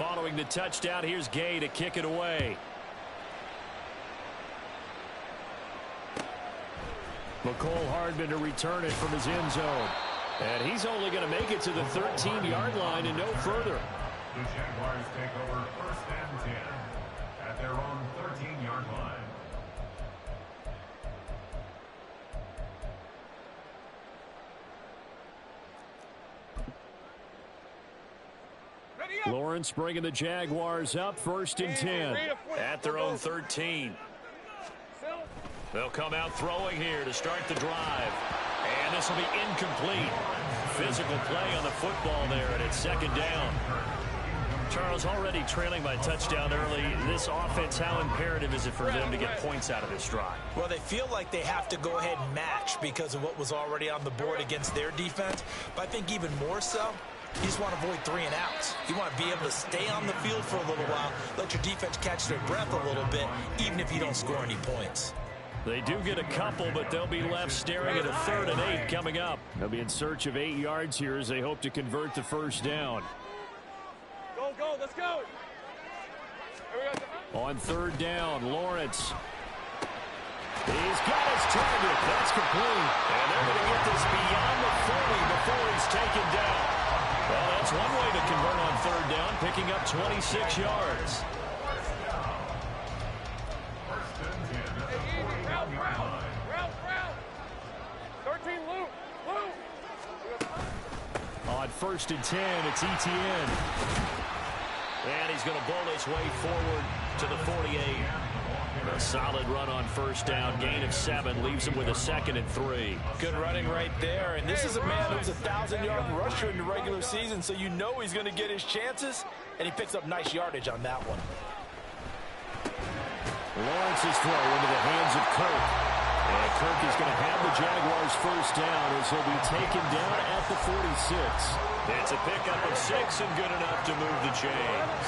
Following the touchdown, here's Gay to kick it away. McCole Hardman to return it from his end zone. And he's only going to make it to the 13-yard line and no further. The Jaguars take over 1st and 10 at their own 13-yard line. Lawrence bringing the Jaguars up 1st and 10 at their own 13. They'll come out throwing here to start the drive. And this will be incomplete. Physical play on the football there, and it's 2nd down. Charles, already trailing by touchdown early. This offense, how imperative is it for them to get points out of this drive? Well, they feel like they have to go ahead and match because of what was already on the board against their defense. But I think even more so, you just want to avoid 3 and outs. You want to be able to stay on the field for a little while, let your defense catch their breath a little bit, even if you don't score any points. They do get a couple, but they'll be left staring at a 3rd and 8 coming up. They'll be in search of 8 yards here as they hope to convert the 1st down. Go, let's go. On 3rd down, Lawrence. He's got his target. That's complete. And they're going to get this beyond the 40 before he's taken down. Well, that's one way to convert on 3rd down, picking up 26 yards. On 1st and 10, it's Etienne. And he's going to bowl his way forward to the 48. A solid run on 1st down. Gain of 7 leaves him with a 2nd and 3. Good running right there. And this is a man who's a 1,000-yard rusher in the regular season, so you know he's going to get his chances. And he picks up nice yardage on that one. Lawrence's throw into the hands of Kirk. And Kirk is going to have the Jaguars 1st down as he'll be taken down at the 46. It's a pickup of 6 and good enough to move the chains.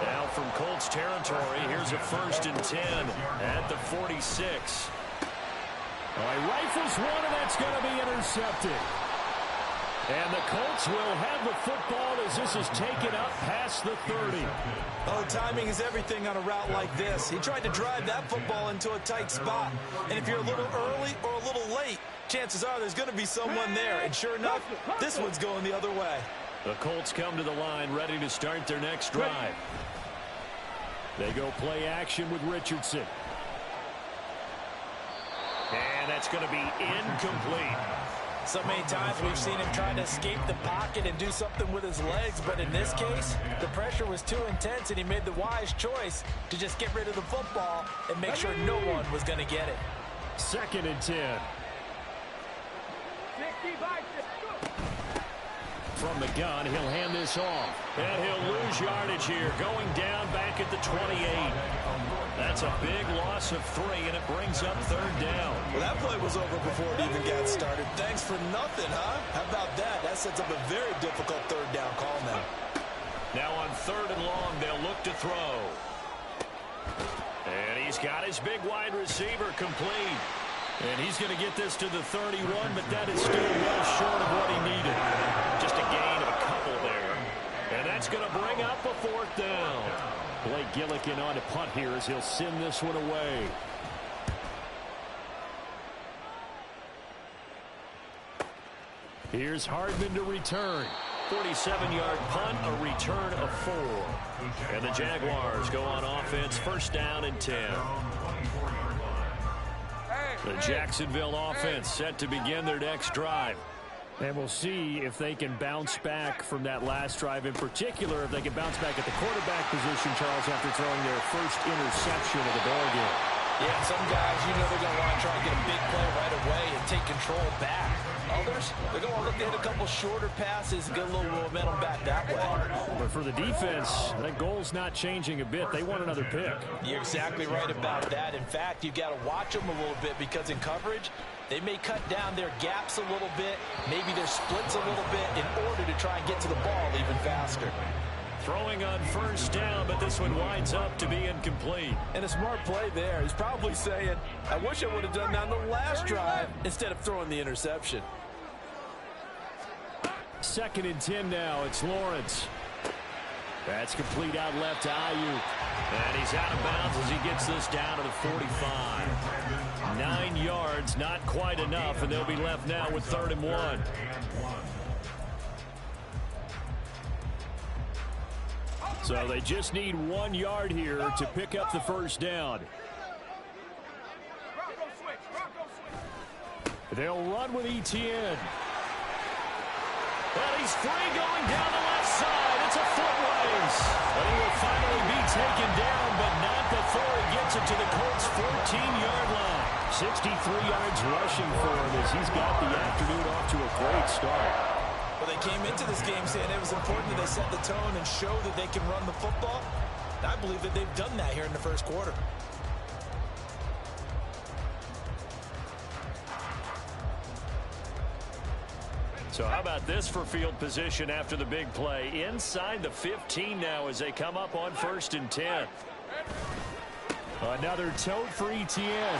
Now from Colts territory, here's a 1st and 10 at the 46. He rifles one, and that's going to be intercepted. And the Colts will have the football as this is taken up past the 30. Oh, timing is everything on a route like this. He tried to drive that football into a tight spot. And if you're a little early or a little late, chances are there's going to be someone there. And sure enough, this one's going the other way. The Colts come to the line ready to start their next drive. They go play action with Richardson. And that's going to be incomplete. So many times we've seen him try to escape the pocket and do something with his legs, but in this case, the pressure was too intense and he made the wise choice to just get rid of the football and make sure no one was going to get it. 2nd and 10. From the gun, he'll hand this off. And he'll lose yardage here, going down back at the 28. That's a big loss of 3, and it brings up 3rd down. Well, that play was over before it even got started. Thanks for nothing, huh? How about that? That sets up a very difficult 3rd down call now. Now on 3rd and long, they'll look to throw. And he's got his big wide receiver complete. And he's going to get this to the 31, but that is still well short of what he needed. Just a gain of a couple there. And that's going to bring up a 4th down. Blake Gillikin on to punt here as he'll send this one away. Here's Hardman to return. 47-yard punt, a return of 4. And the Jaguars go on offense, 1st down and 10. The Jacksonville offense set to begin their next drive. And we'll see if they can bounce back from that last drive. In particular, if they can bounce back at the quarterback position, Charles, after throwing their first interception of the ballgame. Yeah, some guys, you know they're going to want to try and get a big play right away and take control back. Others, they're going to look to hit a couple shorter passes and get a little momentum back that way. But for the defense, that goal's not changing a bit. They want another pick. You're exactly right about that. In fact, you've got to watch them a little bit because in coverage, they may cut down their gaps a little bit, maybe their splits a little bit in order to try and get to the ball even faster. Throwing on 1st down, but this one winds up to be incomplete. And a smart play there. He's probably saying, I wish I would have done that on the last drive instead of throwing the interception. 2nd and 10 now. It's Lawrence. That's complete out left to Ayuk. And he's out of bounds as he gets this down to the 45. 9 yards, not quite enough, and they'll be left now with 3rd and 1. So they just need 1 yard here to pick up the first down. They'll run with Etienne. Well, he's free going down the left side. It's a foot race. But he will finally be taken down, but not before he gets it to the Colts' 14-yard line. 63 yards rushing for him as he's got the afternoon off to a great start. Well, they came into this game saying it was important that they set the tone and show that they can run the football. And I believe that they've done that here in the first quarter. So how about this for field position after the big play? Inside the 15 now as they come up on 1st and 10. Another tote for Etienne.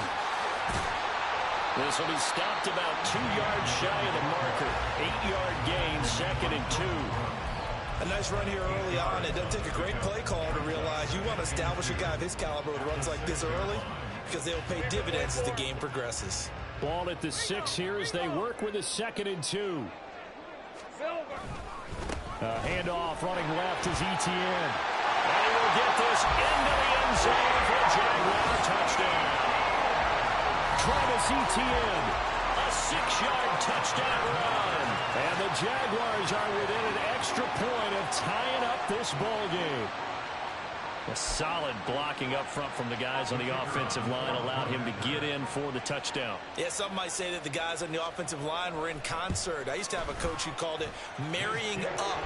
This will be stopped about 2 yards shy of the marker. 8-yard gain, 2nd and 2. A nice run here early on. It doesn't take a great play call to realize you want to establish a guy of his caliber with runs like this early because they'll pay dividends as the game progresses. Ball at the 6 here as they work with a 2nd and 2. Handoff running left is Etienne. And he will get this into the end zone for a Jaguar touchdown. Travis Etienne, a 6-yard touchdown run. And the Jaguars are within an extra point of tying up this ball game. A solid blocking up front from the guys on the offensive line allowed him to get in for the touchdown. Yeah, some might say that the guys on the offensive line were in concert. I used to have a coach who called it marrying up,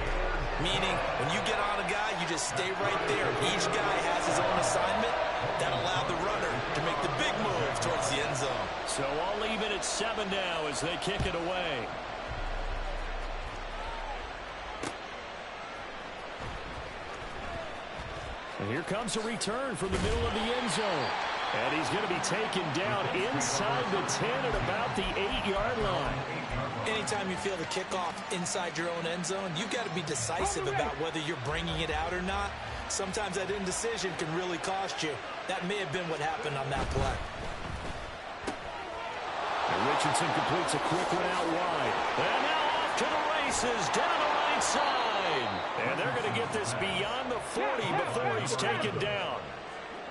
meaning when you get on a guy, you just stay right there. Each guy has his own assignment. That allowed the runner to make the big move towards the end zone. So I'll leave it at 7 now as they kick it away. And here comes a return from the middle of the end zone. And he's going to be taken down inside the 10 at about the 8-yard line. Anytime you feel the kickoff inside your own end zone, you've got to be decisive about whether you're bringing it out or not. Sometimes that indecision can really cost you. That may have been what happened on that play. And Richardson completes a quick one out wide. And now off to the races down the right side. And they're going to get this beyond the 40 before he's taken down.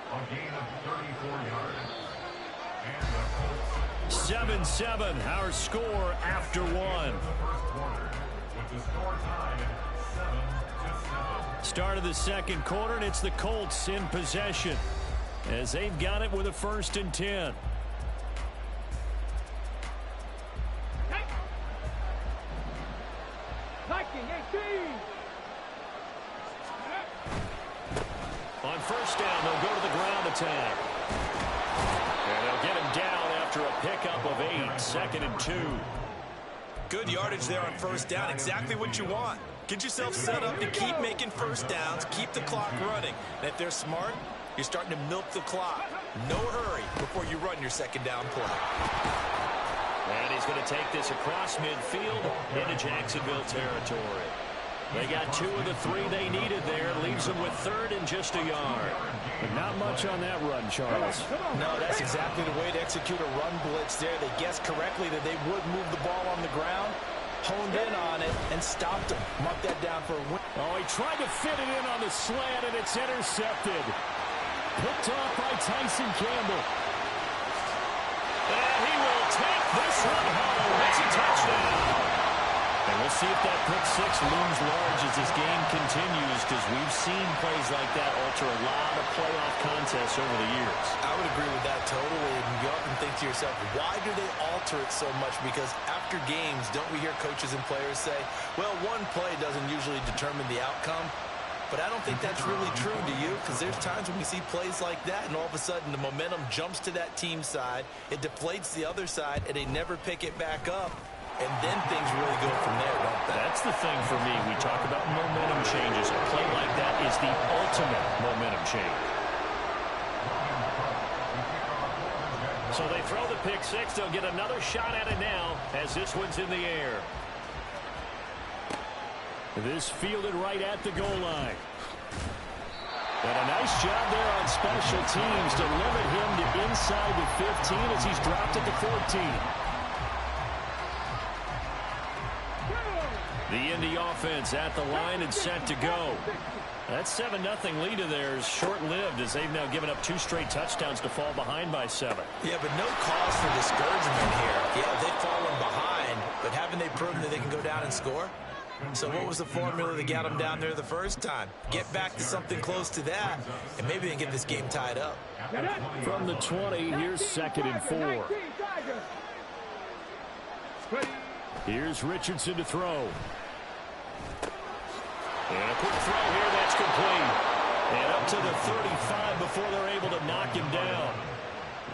A gain of 34 yards. And the Colts 7-7, our score after one. the first quarter with the score tied at 7-7. Start of the second quarter, and it's the Colts in possession as they've got it with a 1st and 10. On 1st down, they'll go to the ground attack. And they'll get him down after a pickup of 8, 2nd and 2. Good yardage there on 1st down. Exactly what you want. Get yourself set up to keep making 1st downs, keep the clock running. And if they're smart, you're starting to milk the clock. No hurry before you run your 2nd down play. And he's going to take this across midfield into Jacksonville territory. They got 2 of the 3 they needed there. Leaves them with 3rd and just a yard. But not much on that run, Charles. No, that's exactly the way to execute a run blitz there. They guessed correctly that they would move the ball on the ground, honed in on it, and stopped him. Mark that down for a win. Oh, he tried to fit it in on the slant, and it's intercepted. Picked off by Tyson Campbell. And he will take this one home. It's a touchdown. And we'll see if that pick 6 looms large as this game continues, because we've seen plays like that alter a lot of playoff contests over the years. I would agree with that totally. And you often think to yourself, why do they alter it so much? Because after games, don't we hear coaches and players say, well, one play doesn't usually determine the outcome. But I don't think that's really true, do you? Because there's times when we see plays like that, and all of a sudden the momentum jumps to that team side, it deflates the other side, and they never pick it back up. And then things really go from there, don't they? That's the thing for me. We talk about momentum changes. A play like that is the ultimate momentum change. So they throw the pick 6. They'll get another shot at it now as this one's in the air. This fielded right at the goal line. And a nice job there on special teams to limit him to inside the 15 as he's dropped at the 14. The Indy offense at the line and set to go. That 7-0 lead of theirs short-lived as they've now given up 2 straight touchdowns to fall behind by 7. Yeah, but no cause for discouragement here. Yeah, they've fallen behind, but haven't they proven that they can go down and score? So what was the formula that got them down there the first time? Get back to something close to that, and maybe they can get this game tied up. From the 20, here's 2nd and 4. Here's Richardson to throw. And a quick throw here that's complete. And up to the 35 before they're able to knock him down.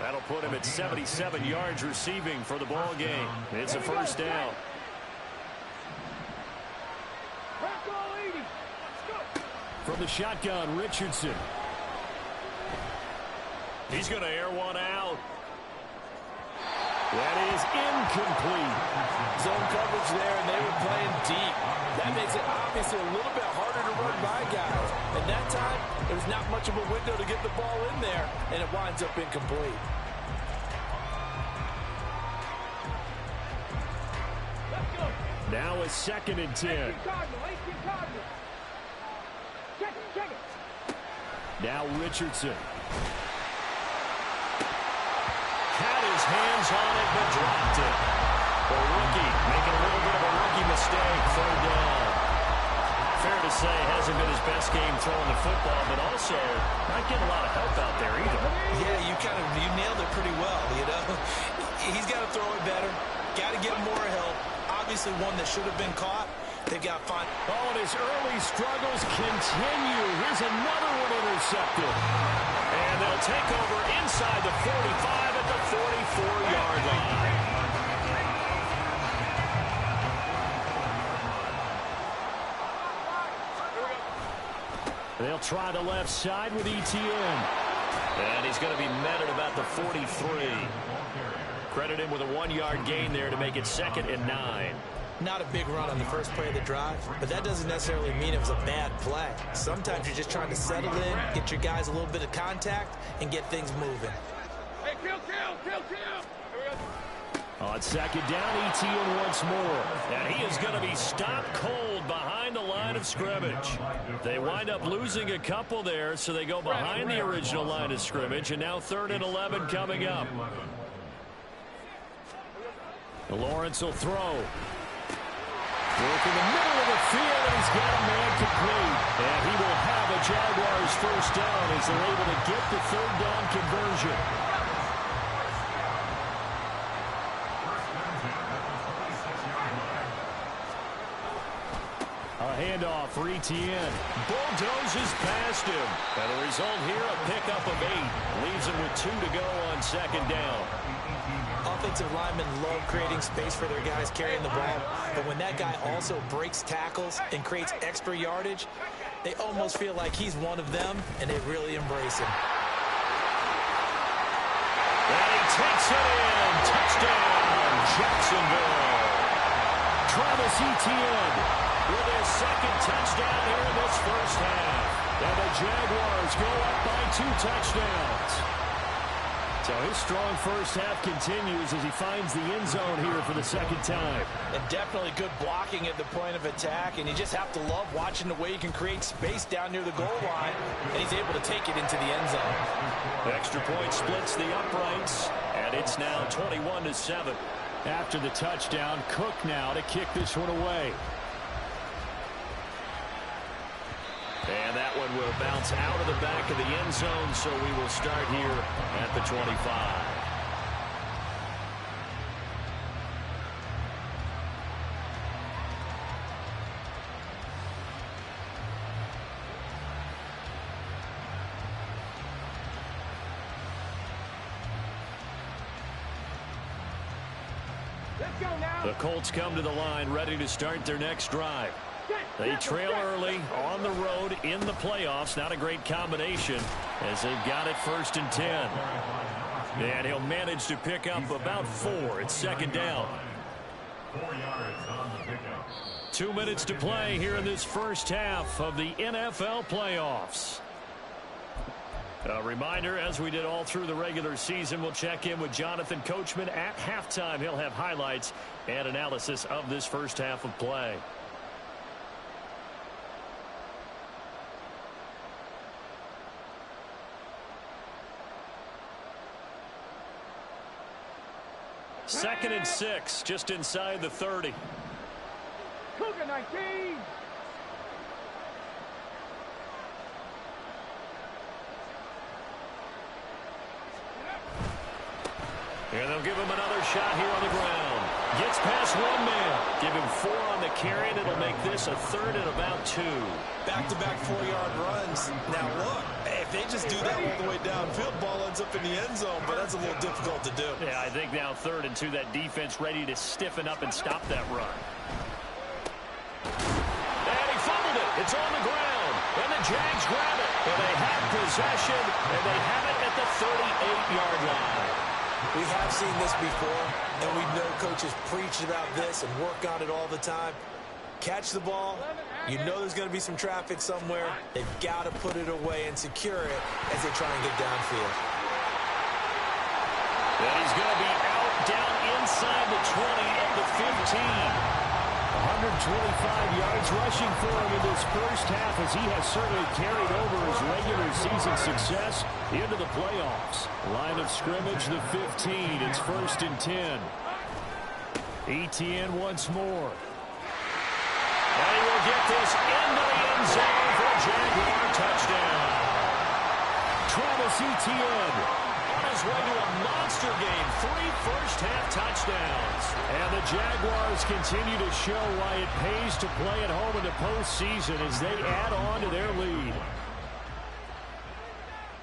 That'll put him at 77 yards receiving for the ball game. It's a first down. From the shotgun, Richardson. He's going to air one out. That is incomplete. Zone coverage there, and they were playing deep. That makes it obviously a little bit harder to run by guys. And that time, there's not much of a window to get the ball in there, and it winds up incomplete. Now a 2nd and 10. Now Richardson. Had his hands on it, but dropped it. The rookie making a little bit of a rookie mistake. 3rd down. Fair to say, hasn't been his best game throwing the football, but also not getting a lot of help out there either. Yeah, you nailed it pretty well, you know. He's got to throw it better. Got to get more help. Obviously one that should have been caught. They've got to find. Oh, and his early struggles continue. Here's another one intercepted. And they'll take over inside the 45 at the 44-yard line. They'll try the left side with ETN. And he's going to be met at about the 43. Credit him with a 1-yard gain there to make it 2nd and 9. Not a big run on the first play of the drive, but that doesn't necessarily mean it was a bad play. Sometimes you're just trying to settle in, get your guys a little bit of contact, and get things moving. Hey, kill. On 2nd down, ETN once more. And he is going to be stopped cold behind the line of scrimmage. They wind up losing a couple there, so they go behind the original line of scrimmage, and now 3rd and 11 coming up. Lawrence will throw. Work in the middle of the field, and he's got a man complete. And he will have a Jaguars first down as they're able to get the 3rd down conversion. A handoff for ETN. Bulldozes past him. And the result here, a pickup of 8. Leaves him with 2 to go on 2nd down. Offensive linemen love creating space for their guys carrying the ball, but when that guy also breaks tackles and creates extra yardage, they almost feel like he's one of them, and they really embrace him. And he takes it in. Touchdown, Jacksonville. Travis Etienne with his 2nd touchdown here in this first half. And the Jaguars go up by 2 touchdowns. So his strong first half continues as he finds the end zone here for the 2nd time. And definitely good blocking at the point of attack, and you just have to love watching the way he can create space down near the goal line, and he's able to take it into the end zone. Extra point splits the uprights, and it's now 21-7. After the touchdown, Cook now to kick this one away. And that one will bounce out of the back of the end zone, so we will start here at the 25. The Colts come to the line, ready to start their next drive. They trail early on the road in the playoffs. Not a great combination as they've got it 1st and 10. And he'll manage to pick up about 4. It's 2nd down. 4 yards on the pickup. 2 minutes to play here in this first half of the NFL playoffs. A reminder, as we did all through the regular season, we'll check in with Jonathan Coachman at halftime. He'll have highlights and analysis of this first half of play. Second and 6, just inside the 30. Cougar 19. And they'll give him another shot here on the ground. Gets past one man. Give him 4 on the carry, and it'll make this a third and about 2. Back-to-back 4-yard runs. Now, look, if they just do that all the way downfield, ball ends up in the end zone, but that's a little difficult to do. Yeah, I think now 3rd and 2, that defense ready to stiffen up and stop that run. And he fumbled it. It's on the ground. And the Jags grab it. And they have possession, and they have it at the 38-yard line. We have seen this before, and we know coaches preach about this and work on it all the time. Catch the ball. You know there's going to be some traffic somewhere. They've got to put it away and secure it as they try and get downfield. And he's going to be out down inside the 20 at the 15. 125 yards rushing for him in this first half, as he has certainly carried over his regular season success into the playoffs. Line of scrimmage, the 15. It's 1st and 10. ETN once more. And he will get this into the end zone for a Jaguar touchdown. Travis Etienne on his way to a monster game. 3 first-half touchdowns. And the Jaguars continue to show why it pays to play at home in the postseason as they add on to their lead.